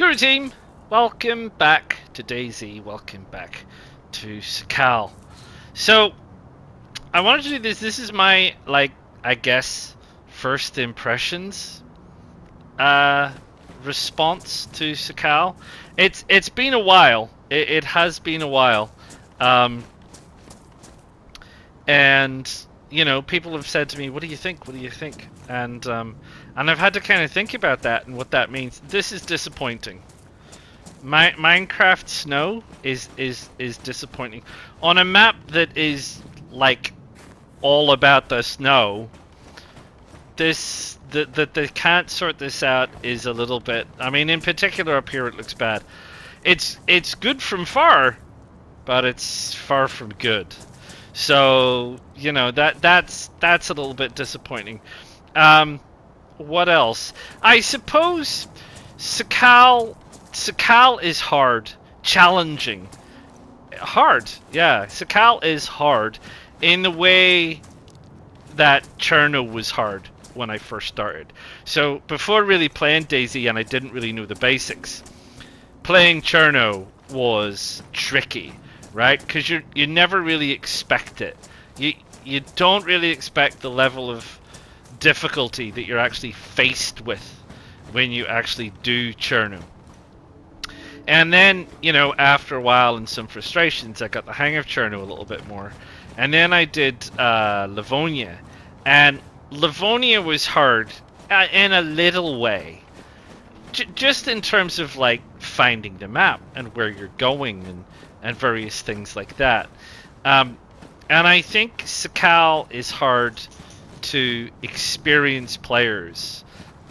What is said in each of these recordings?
Hello team, welcome back to DayZ, welcome back to Sakhal. So, I wanted to do this. This is my, I guess, first impressions response to Sakhal. It's been a while. It has been a while. And you know, people have said to me, "What do you think? What do you think?" And I've had to kind of think about that and what that means. This is disappointing. Minecraft Snow is disappointing on a map that is like all about the snow. That they can't sort this out is a little bit. I mean, in particular up here, it looks bad. It's good from far, but it's far from good. So you know that's a little bit disappointing. What else? I suppose Sakhal is hard, challenging, hard. Yeah, Sakhal is hard in the way that Cherno was hard when I first started. So before really playing DayZ, and I didn't really know the basics, playing Cherno was tricky, right? Because you never really expect it. You don't really expect the level of difficulty that you're actually faced with when you actually do Cherno. And then, you know, after a while and some frustrations, I got the hang of Cherno a little bit more. And then I did Livonia. And Livonia was hard in a little way. Just in terms of, like, finding the map and where you're going and various things like that. And I think Sakhal is hard to experienced players.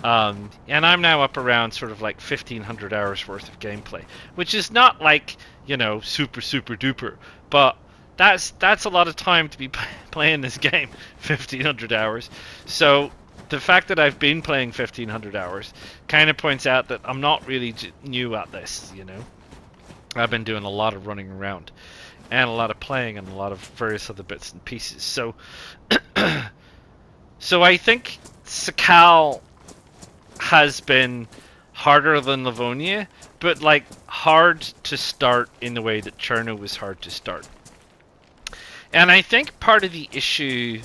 And I'm now up around sort of like 1,500 hours worth of gameplay, which is not like, you know, super duper, but that's a lot of time to be playing this game, 1,500 hours. So the fact that I've been playing 1,500 hours kind of points out that I'm not really new at this, you know. I've been doing a lot of running around and a lot of playing and a lot of various other bits and pieces. So so I think Sakhal has been harder than Livonia, but like hard to start in the way that Cherno was hard to start. And I think part of the issue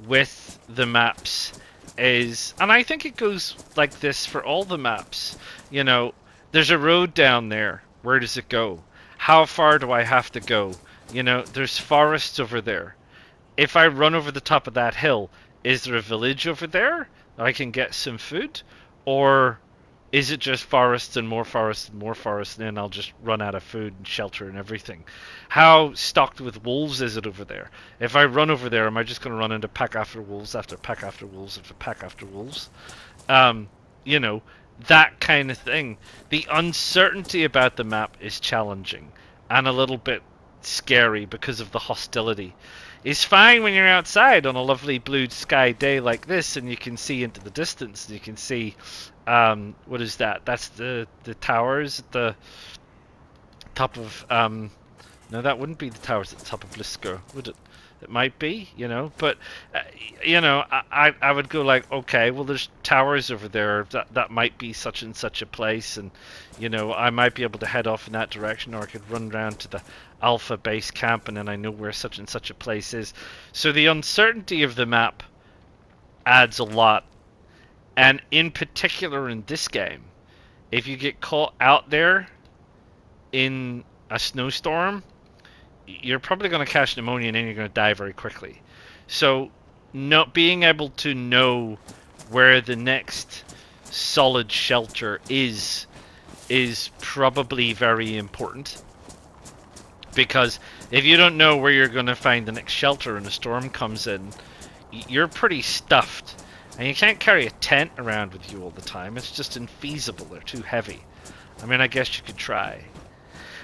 with the maps is, and I think it goes like this for all the maps, you know, there's a road down there. Where does it go? How far do I have to go? You know, there's forests over there. If I run over the top of that hill, is there a village over there that I can get some food? Or is it just forests and more forests and more forests, and then I'll just run out of food and shelter and everything? How stocked with wolves is it over there? If I run over there, am I just going to run into pack after wolves after pack after wolves after pack after wolves? You know, that kind of thing. The uncertainty about the map is challenging and a little bit scary because of the hostility. It's fine when you're outside on a lovely blue sky day like this and you can see into the distance and you can see what is that? That's the towers at the top of no, that wouldn't be the towers at the top of Blisko, would it? It might be, you know, but you know, I would go like, okay, well, there's towers over there. That might be such and such a place, and you know, I might be able to head off in that direction, or I could run around to the Alpha base camp, and then I know where such and such a place is. So the uncertainty of the map adds a lot, and in particular in this game, if you get caught out there in a snowstorm, you're probably going to catch pneumonia and then you're going to die very quickly. So not being able to know where the next solid shelter is probably very important, because if you don't know where you're going to find the next shelter and a storm comes in, you're pretty stuffed, and you can't carry a tent around with you all the time. It's just infeasible. They're too heavy. I mean, I guess you could try.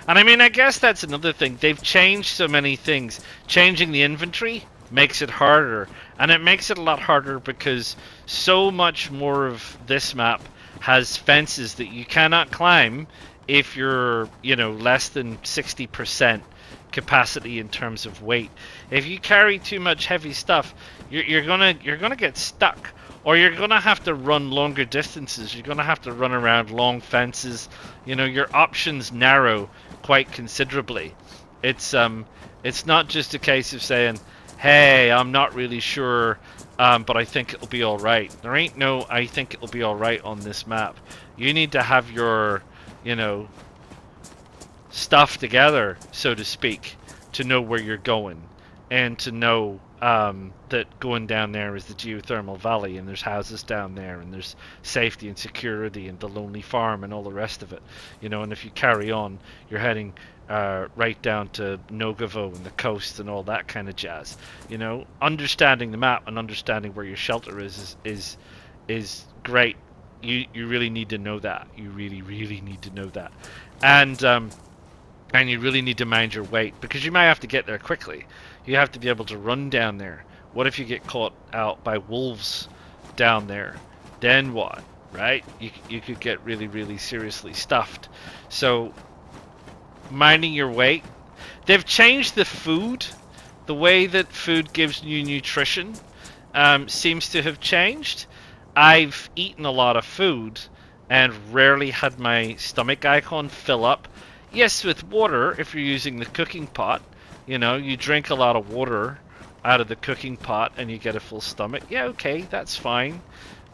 And I mean, I guess that's another thing. They've changed so many things. Changing the inventory makes it harder. And it makes it a lot harder because so much more of this map has fences that you cannot climb if you're, you know, less than 60% capacity in terms of weight. If you carry too much heavy stuff, you're gonna get stuck, or you're gonna have to run longer distances. You're gonna have to run around long fences. You know, your options narrow quite considerably. It's not just a case of saying, hey, I'm not really sure, but I think it'll be all right. There ain't no I think it'll be all right on this map. You need to have your, you know, stuff together, so to speak, to know where you're going, and to know that going down there is the geothermal valley, and there's houses down there, and there's safety and security, and the lonely farm, and all the rest of it. You know, and if you carry on, you're heading right down to Nogavo and the coast and all that kind of jazz. You know, understanding the map and understanding where your shelter is great. You really need to know that. You really need to know that, and you really need to mind your weight, because you might have to get there quickly. You have to be able to run down there. What if you get caught out by wolves down there? Then what, right? You could get really seriously stuffed. So minding your weight. They've changed the food. The way that food gives you nutrition seems to have changed. I've eaten a lot of food and rarely had my stomach icon fill up. Yes, with water, if you're using the cooking pot, you know, you drink a lot of water out of the cooking pot and you get a full stomach. Yeah, okay, that's fine.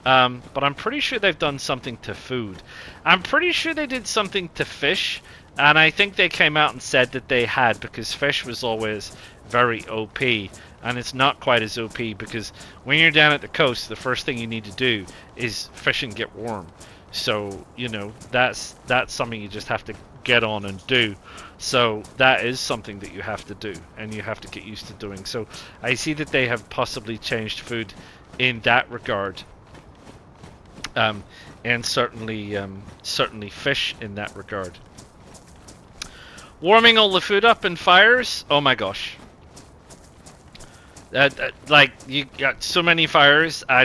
But I'm pretty sure they've done something to food. I'm pretty sure they did something to fish, and I think they came out and said that they had, because fish was always very OP, and it's not quite as OP because when you're down at the coast, the first thing you need to do is fish and get warm. So, you know, that's something you just have to get on and do. So that is something that you have to do, and you have to get used to doing. So I see that they have possibly changed food in that regard, and certainly fish in that regard. Warming all the food up in fires. Oh my gosh. Like, you got so many fires, I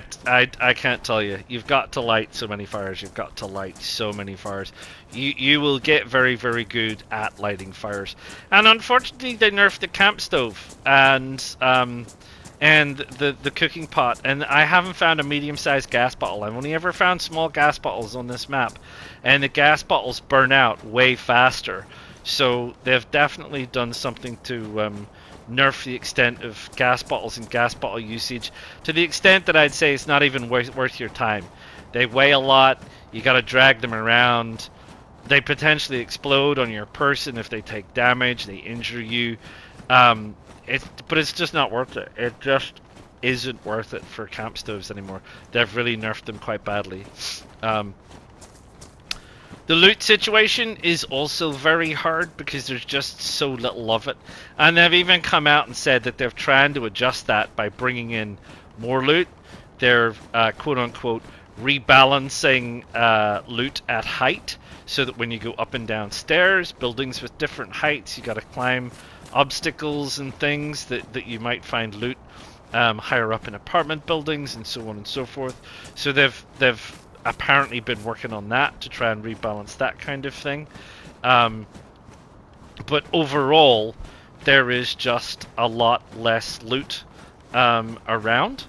can't tell you. You've got to light so many fires. You've got to light so many fires. You will get very good at lighting fires. And unfortunately, they nerfed the camp stove and the cooking pot. And I haven't found a medium-sized gas bottle. I've only ever found small gas bottles on this map, and the gas bottles burn out way faster. So they've definitely done something to nerf the extent of gas bottles and gas bottle usage, to the extent that I'd say it's not even worth your time. They weigh a lot, you gotta drag them around, they potentially explode on your person if they take damage, they injure you, but it's just not worth it. It just isn't worth it for camp stoves anymore. They've really nerfed them quite badly. The loot situation is also very hard because there's just so little of it. And they've even come out and said that they're trying to adjust that by bringing in more loot. They're quote-unquote rebalancing loot at height, so that when you go up and down stairs, buildings with different heights, you got to climb obstacles and things that you might find loot higher up in apartment buildings, and so on and so forth. So they've apparently been working on that to try and rebalance that kind of thing, but overall there is just a lot less loot around,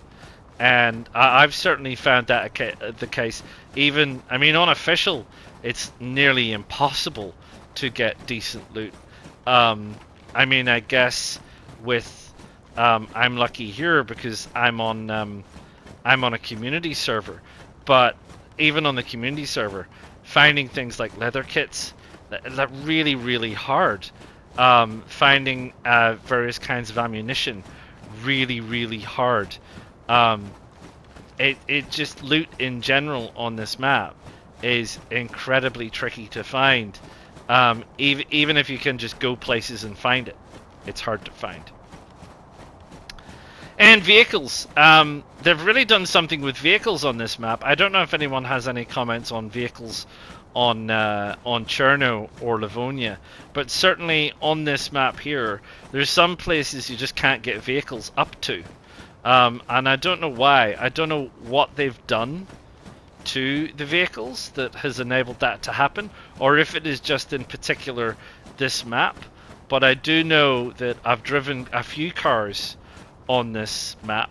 and I've certainly found that the case. Even, I mean, on official, it's nearly impossible to get decent loot. I mean, I guess with I'm lucky here because I'm on a community server, but even on the community server, finding things like leather kits, that really hard. Finding various kinds of ammunition, really hard. It just, loot in general on this map is incredibly tricky to find. Even if you can just go places and find it, it's hard to find. And vehicles. They've really done something with vehicles on this map. I don't know if anyone has any comments on vehicles on Cherno or Livonia, but certainly on this map here, there's some places you just can't get vehicles up to. And I don't know why. I don't know what they've done to the vehicles that has enabled that to happen, or if it is just in particular this map. but I do know that I've driven a few cars on this map,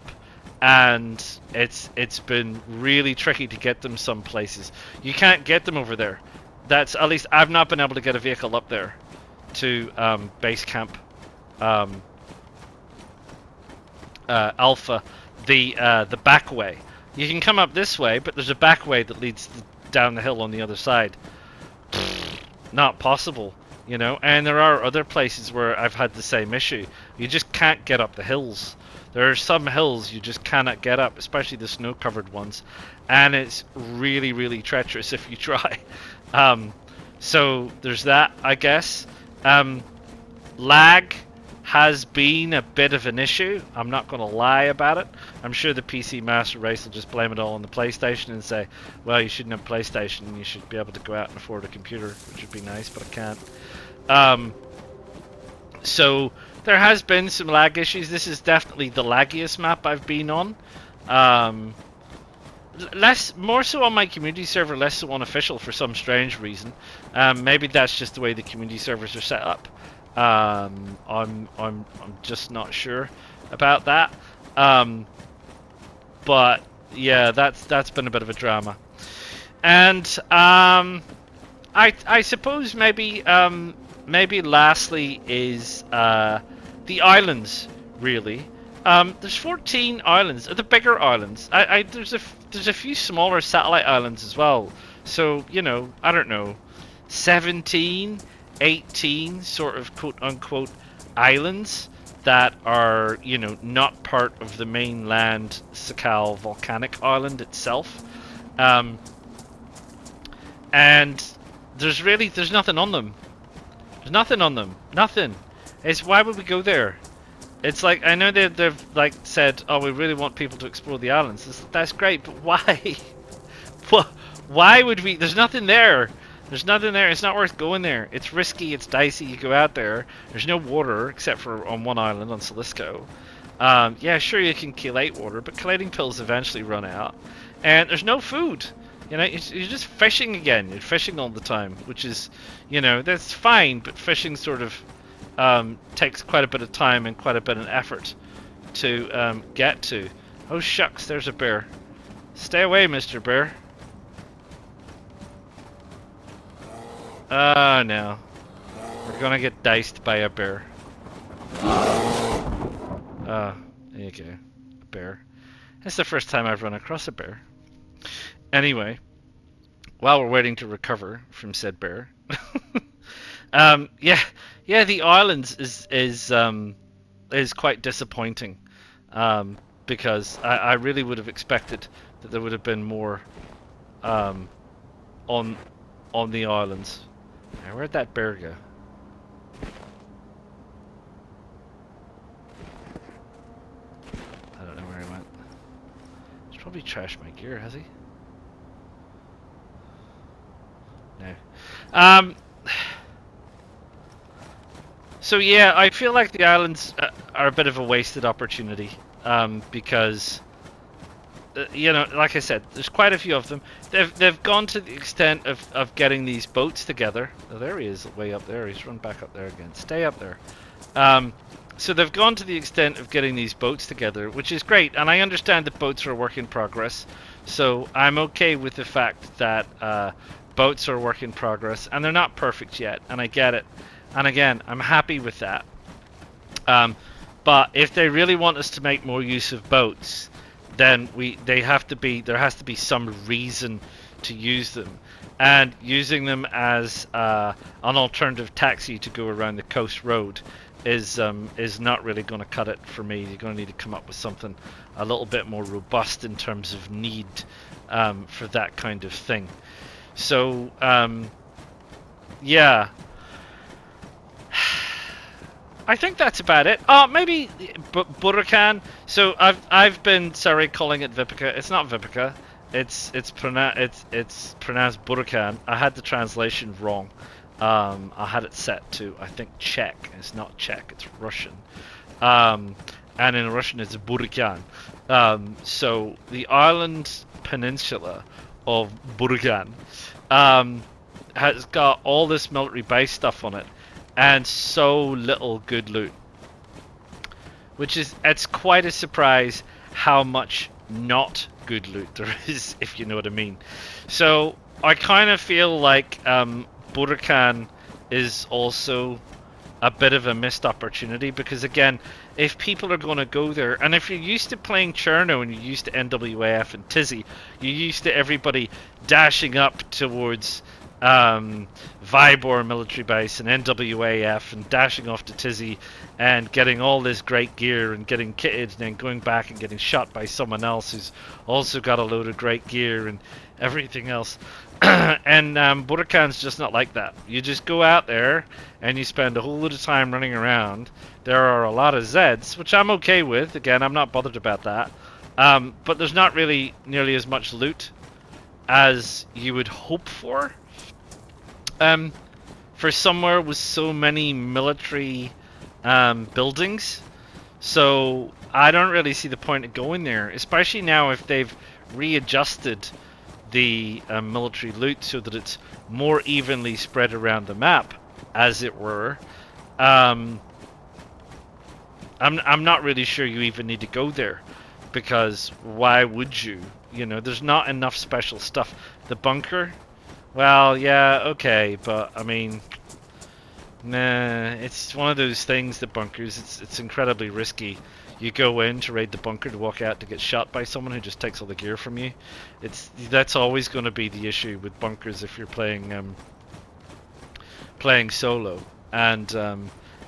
and it's been really tricky to get them some places. You can't get them over there. That's, at least I've not been able to get a vehicle up there to base camp Alpha, the back way. You can come up this way, but there's a back way that leads down the hill on the other side. Not possible, you know. And there are other places where I've had the same issue. You just can't get up the hills. There are some hills you just cannot get up, especially the snow-covered ones, and it's really, really treacherous if you try. So there's that, I guess. Lag has been a bit of an issue. I'm not going to lie about it. I'm sure the PC Master Race will just blame it all on the PlayStation and say, well, you shouldn't have a PlayStation, you should be able to go out and afford a computer, which would be nice, but I can't. So there has been some lag issues. This is definitely the laggiest map I've been on. More so on my community server, less so on official for some strange reason. Maybe that's just the way the community servers are set up. I'm just not sure about that. But yeah, that's been a bit of a drama. And I suppose maybe lastly is the islands, really. There's 14 islands, the bigger islands. There's a few smaller satellite islands as well. So, you know, I don't know, 17, 18 sort of quote-unquote islands that are, you know, not part of the mainland Sakhal volcanic island itself. And there's nothing on them. There's nothing on them. Nothing. It's, why would we go there? It's like, I know they've like said, oh, we really want people to explore the islands. That's great, but why? Why would we? There's nothing there. There's nothing there. It's not worth going there. It's risky. It's dicey. You go out there. There's no water except for on one island on Salisco. Yeah, sure you can chelate water, but chelating pills eventually run out. And there's no food. You know, you're just fishing again. You're fishing all the time, which is, you know, that's fine. But fishing sort of takes quite a bit of time and quite a bit of effort to get to. Oh shucks, there's a bear. Stay away, Mr. Bear. Oh no. We're gonna get diced by a bear. There you go. A bear. That's the first time I've run across a bear. Anyway, while we're waiting to recover from said bear. Yeah, the islands is quite disappointing. Because I really would have expected that there would have been more on the islands. Now, where'd that bear go? I don't know where he went. He's probably trashed my gear, has he? No. So yeah, I feel like the islands are a bit of a wasted opportunity. Because you know, like I said, there's quite a few of them. They've gone to the extent of getting these boats together. Oh, there he is, way up there. He's run back up there again. Stay up there. So they've gone to the extent of getting these boats together, which is great. And I understand that boats are a work in progress. So I'm okay with the fact that boats are a work in progress, and they're not perfect yet. And I get it. And again, I'm happy with that. But if they really want us to make more use of boats, then there has to be some reason to use them, and using them as an alternative taxi to go around the coast road is not really going to cut it for me. You're going to need to come up with something a little bit more robust in terms of need for that kind of thing. So yeah. I think that's about it. Oh, maybe Burakan. So I've been calling it Vipica. It's not Vipica. It's pronounced Burakan. I had the translation wrong. I had it set to, I think, Czech. It's not Czech. It's Russian. And in Russian it's Burakan. So the island peninsula of Burakan has got all this military base stuff on it. and so little good loot. It's quite a surprise how much not good loot there is, if you know what I mean. So I kind of feel like Budokan is also a bit of a missed opportunity, because again, if people are going to go there, and if you're used to playing Cherno and you're used to NWAF and Tizzy, you're used to everybody dashing up towards Vybor military base and NWAF and dashing off to Tizzy and getting all this great gear and getting kitted and then going back and getting shot by someone else who's also got a load of great gear and everything else. And Budokan's just not like that. You just go out there and you spend a whole lot of time running around. There are a lot of Zeds, which I'm okay with. Again, I'm not bothered about that. But there's not really nearly as much loot as you would hope for. For somewhere with so many military buildings. So I don't really see the point of going there, especially now if they've readjusted the military loot so that it's more evenly spread around the map, as it were. I'm not really sure you even need to go there, because why would you? You know, there's not enough special stuff. The bunker, well, yeah, okay, but I mean, nah, it's one of those things. The bunkers, it's incredibly risky. You go in to raid the bunker to walk out to get shot by someone who just takes all the gear from you. That's always going to be the issue with bunkers if you're playing solo, and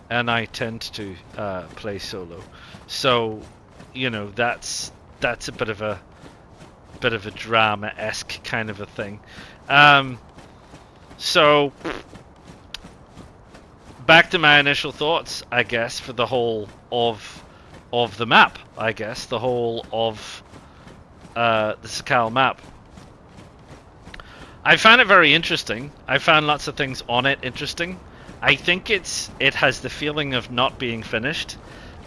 I tend to play solo, so you know that's a bit of a drama-esque kind of a thing. So back to my initial thoughts, I guess, for the whole of the map, I guess, the whole of the Sakhal map. I found it very interesting. I found lots of things on it interesting. I think it has the feeling of not being finished.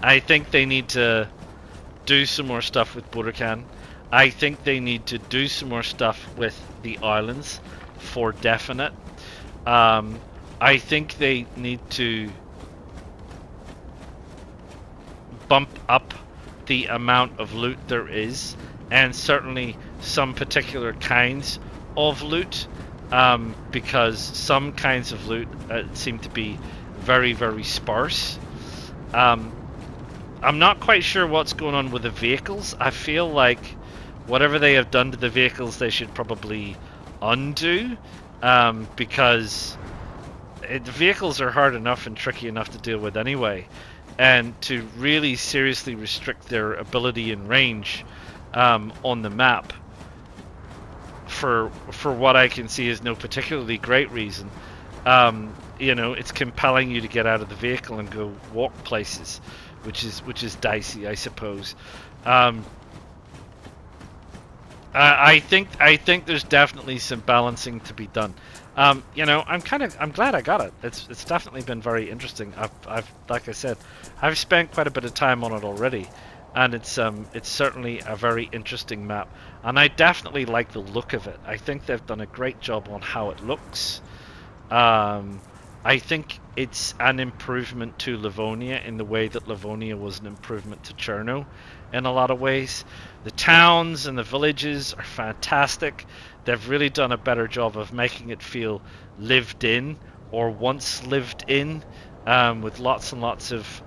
I think they need to do some more stuff with Budokan. I think they need to do some more stuff with the islands, for definite. I think they need to bump up the amount of loot there is, and certainly some particular kinds of loot, because some kinds of loot seem to be very, very sparse. I'm not quite sure what's going on with the vehicles. I feel like whatever they have done to the vehicles, they should probably undo, because the vehicles are hard enough and tricky enough to deal with anyway. And to really seriously restrict their ability and range on the map, for what I can see is no particularly great reason. You know, it's compelling you to get out of the vehicle and go walk places, which is dicey, I suppose. I think there's definitely some balancing to be done. You know, I'm glad I got it. It's definitely been very interesting. I've like I said, I've spent quite a bit of time on it already, and it's certainly a very interesting map, and I definitely like the look of it. I think they've done a great job on how it looks. I think it's an improvement to Livonia in the way that Livonia was an improvement to Cherno in a lot of ways. The towns and the villages are fantastic. They've really done a better job of making it feel lived in, or once lived in, with lots and lots of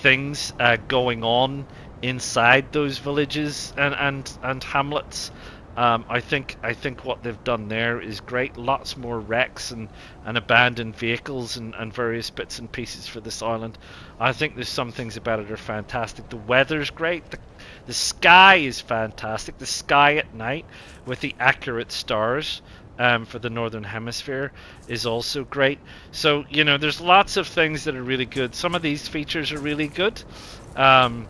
things going on inside those villages and hamlets. I think what they've done there is great. Lots more wrecks and abandoned vehicles and various bits and pieces for this island. I think there's some things about it are fantastic. The weather's great. The sky is fantastic. The sky at night with the accurate stars for the northern hemisphere is also great. So, you know, there's lots of things that are really good. Some of these features are really good. Some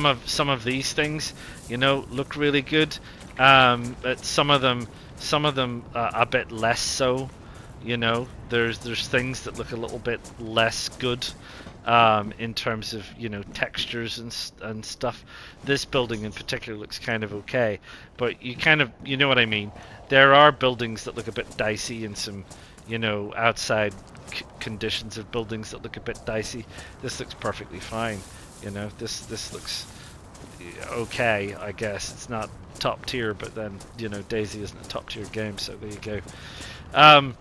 of these things, you know, look really good. But some of them a bit less so. You know, there's things that look a little bit less good in terms of, you know, textures and stuff. This building in particular looks kind of okay, but you know what I mean. There are buildings that look a bit dicey and some, you know, outside conditions of buildings that look a bit dicey. This looks perfectly fine. You know, this looks okay, I guess. It's not top tier, but then, you know, DayZ isn't a top tier game, so there you go.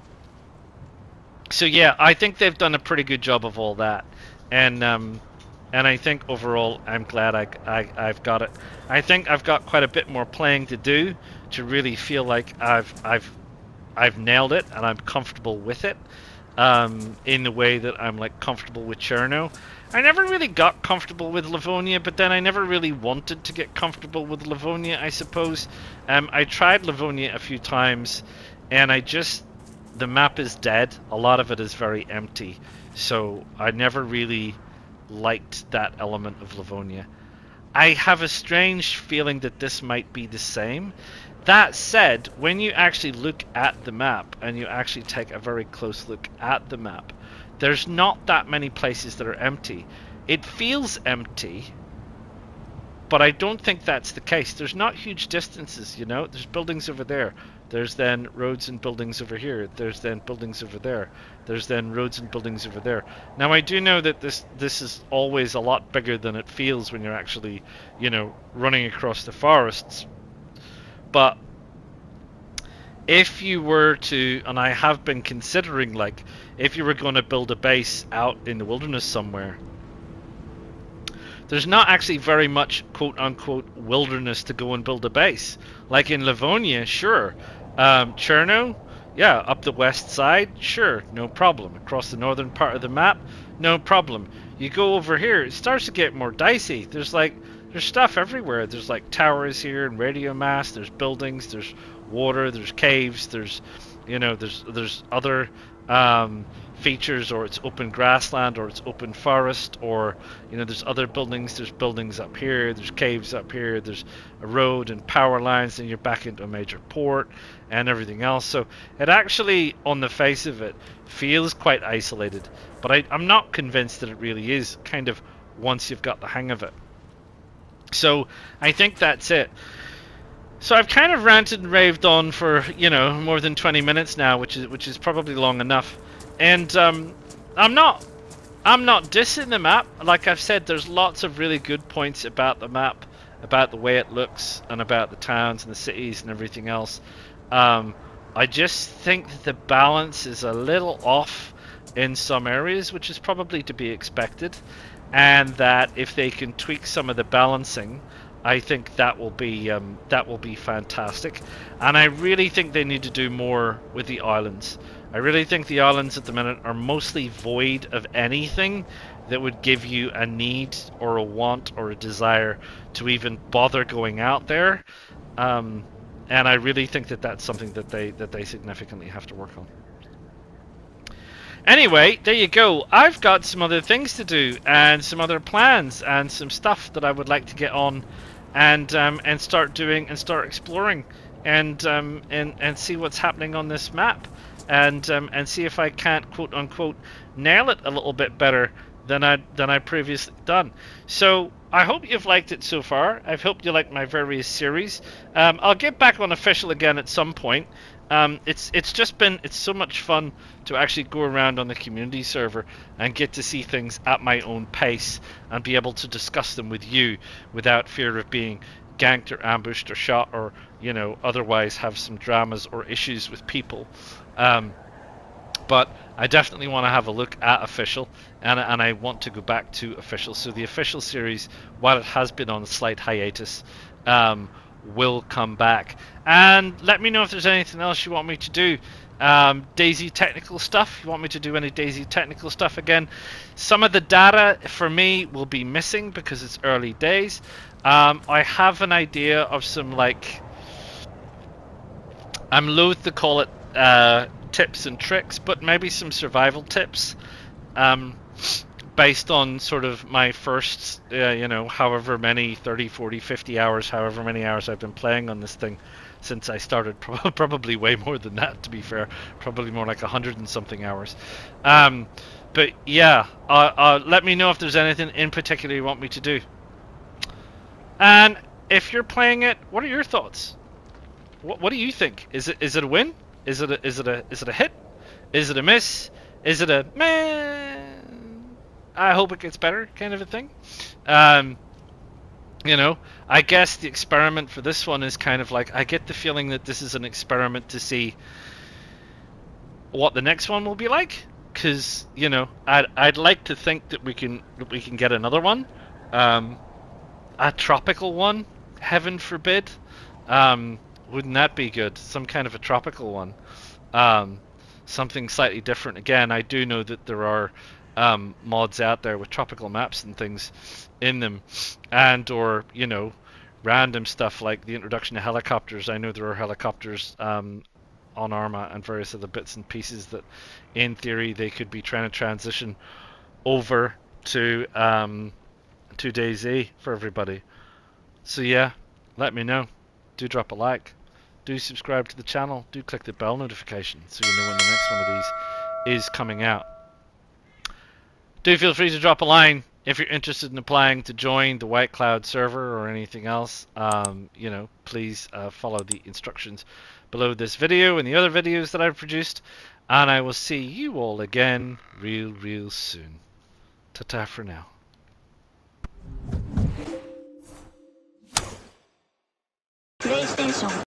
So yeah, I think they've done a pretty good job of all that, and I think overall I'm glad I've got it. I think I've got quite a bit more playing to do to really feel like I've nailed it and I'm comfortable with it, in the way that I'm like comfortable with Cherno. I never really got comfortable with Livonia, but then I never really wanted to get comfortable with Livonia, I suppose. I tried Livonia a few times, and the map is dead. A lot of it is very empty, so I never really liked that element of Livonia. I have a strange feeling that this might be the same. That said, when you actually look at the map, and you actually take a very close look at the map, there's not that many places that are empty. It feels empty, but I don't think that's the case. There's not huge distances, you know. There's buildings over there. There's then roads and buildings over here. There's then buildings over there. There's then roads and buildings over there. Now, I do know that this is always a lot bigger than it feels when you're actually, you know, running across the forests. But if you were to, and I have been considering, like, if you were going to build a base out in the wilderness somewhere, there's not actually very much quote-unquote wilderness to go and build a base. Like in Livonia, sure. Cherno, yeah, up the west side, sure, no problem. Across the northern part of the map, no problem. You go over here, it starts to get more dicey. There's stuff everywhere. There's like towers here and radio masts, there's buildings, there's water, there's caves, there's, you know, there's other features, or it's open grassland, or it's open forest, or, you know, there's other buildings. There's buildings up here, there's caves up here, there's a road and power lines, and you're back into a major port and everything else. So it actually, on the face of it, feels quite isolated, but I'm not convinced that it really is, kind of, once you've got the hang of it. So I think that's it. So I've kind of ranted and raved on for, you know, more than 20 minutes now, which is probably long enough. And I'm not dissing the map. Like I've said, there's lots of really good points about the map, about the way it looks, and about the towns and the cities and everything else. I just think that the balance is a little off in some areas, which is probably to be expected. And that if they can tweak some of the balancing, I think that will be fantastic. And I really think they need to do more with the islands. I really think the islands at the minute are mostly void of anything that would give you a need or a want or a desire to even bother going out there. And I really think that that's something that they significantly have to work on. Anyway, there you go. I've got some other things to do, and some other plans, and some stuff that I would like to get on and start doing and start exploring, and see what's happening on this map, and see if I can't quote unquote nail it a little bit better than I previously done. So I hope you've liked it so far. I hope you like my various series. I'll get back on official again at some point. It's so much fun to actually go around on the community server and get to see things at my own pace and be able to discuss them with you without fear of being ganked or ambushed or shot, or, you know, otherwise have some dramas or issues with people. But I definitely want to have a look at official, and I want to go back to official. So the official series, while it has been on a slight hiatus, will come back. And let me know if there's anything else you want me to do. DayZ technical stuff. You want me to do any DayZ technical stuff again? Some of the data for me will be missing because it's early days. I have an idea of some, like, I'm loath to call it tips and tricks, but maybe some survival tips, based on sort of my first, you know, however many, 30, 40, 50 hours, however many hours I've been playing on this thing since I started. Probably way more than that, to be fair. Probably more like 100 and something hours. But yeah, let me know if there's anything in particular you want me to do. And if you're playing it, what are your thoughts? What do you think? Is it a win? Is it a hit? Is it a miss? Is it a man? I hope it gets better kind of a thing. You know, I guess the experiment for this one is kind of like, I get the feeling that this is an experiment to see what the next one will be like, because you know, I'd like to think that we can get another one, a tropical one, heaven forbid. Wouldn't that be good? Some kind of a tropical one, something slightly different. Again, I do know that there are mods out there with tropical maps and things in them, and or you know, random stuff like the introduction to helicopters. I know there are helicopters on Arma and various other bits and pieces that, in theory, they could be trying to transition over to DayZ for everybody. So yeah, let me know. Do drop a like. Do subscribe to the channel. Do click the bell notification so you know when the next one of these is coming out. Do feel free to drop a line if you're interested in applying to join the White Cloud server or anything else. You know, please follow the instructions below this video and the other videos that I've produced. And I will see you all again real soon. Ta-ta for now. PlayStation